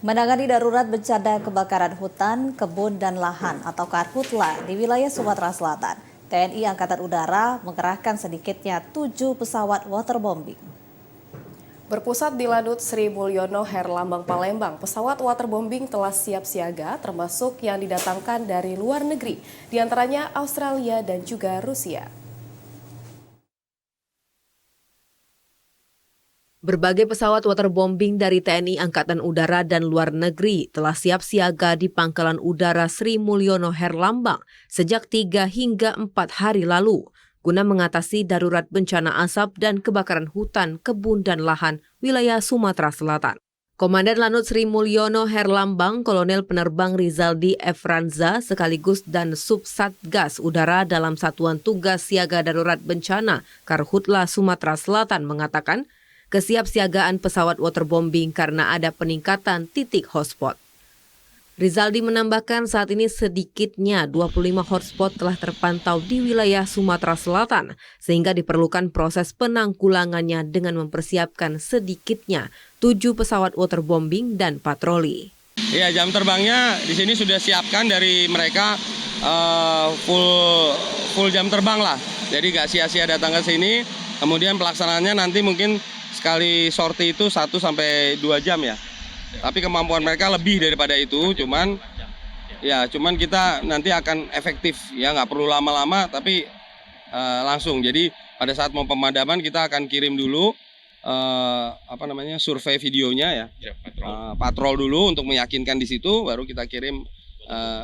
Menangani darurat bencana kebakaran hutan, kebun, dan lahan atau Karhutla di wilayah Sumatera Selatan, TNI Angkatan Udara mengerahkan sedikitnya 7 pesawat waterbombing. Berpusat di Lanut Sri Mulyono Herlambang Palembang, pesawat waterbombing telah siap siaga termasuk yang didatangkan dari luar negeri, diantaranya Australia dan juga Rusia. Berbagai pesawat waterbombing dari TNI Angkatan Udara dan luar negeri telah siap siaga di Pangkalan Udara Sri Mulyono Herlambang sejak 3 hingga 4 hari lalu, guna mengatasi darurat bencana asap dan kebakaran hutan, kebun, dan lahan wilayah Sumatera Selatan. Komandan Lanut Sri Mulyono Herlambang, Kolonel Penerbang Rizaldi Efranza sekaligus dan Subsatgas Udara dalam Satuan Tugas Siaga Darurat Bencana Karhutla Sumatera Selatan mengatakan, kesiapsiagaan pesawat waterbombing karena ada peningkatan titik hotspot. Rizaldi menambahkan saat ini sedikitnya 25 hotspot telah terpantau di wilayah Sumatera Selatan, sehingga diperlukan proses penanggulangannya dengan mempersiapkan sedikitnya 7 pesawat waterbombing dan patroli. Iya, jam terbangnya di sini sudah siapkan dari mereka full jam terbang lah. Jadi nggak sia-sia datang ke sini. Kemudian pelaksanaannya nanti mungkin sekali sorti itu 1 sampai 2 jam ya. Tapi kemampuan mereka lebih daripada itu, cuman kita nanti akan efektif ya, nggak perlu lama-lama tapi langsung. Jadi pada saat mau pemadaman kita akan kirim dulu survei videonya ya, patrol dulu untuk meyakinkan di situ, baru kita kirim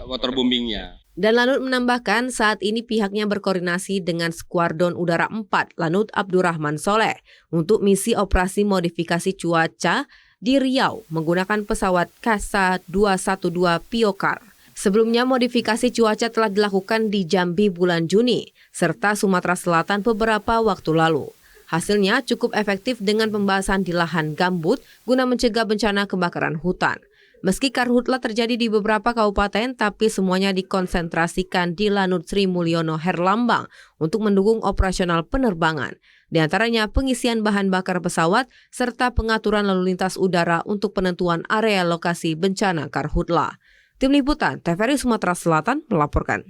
waterbombingnya. Dan Lanut menambahkan saat ini pihaknya berkoordinasi dengan Skuadron Udara 4 Lanut Abdurrahman Soleh untuk misi operasi modifikasi cuaca di Riau menggunakan pesawat Kasa 212 Piokar. Sebelumnya modifikasi cuaca telah dilakukan di Jambi bulan Juni serta Sumatera Selatan beberapa waktu lalu. Hasilnya cukup efektif dengan pembahasan di lahan gambut guna mencegah bencana kebakaran hutan. Meski karhutla terjadi di beberapa kabupaten, tapi semuanya dikonsentrasikan di Lanut Sri Mulyono Herlambang untuk mendukung operasional penerbangan. Di antaranya pengisian bahan bakar pesawat, serta pengaturan lalu lintas udara untuk penentuan area lokasi bencana karhutla. Tim Liputan TVRI Sumatera Selatan melaporkan.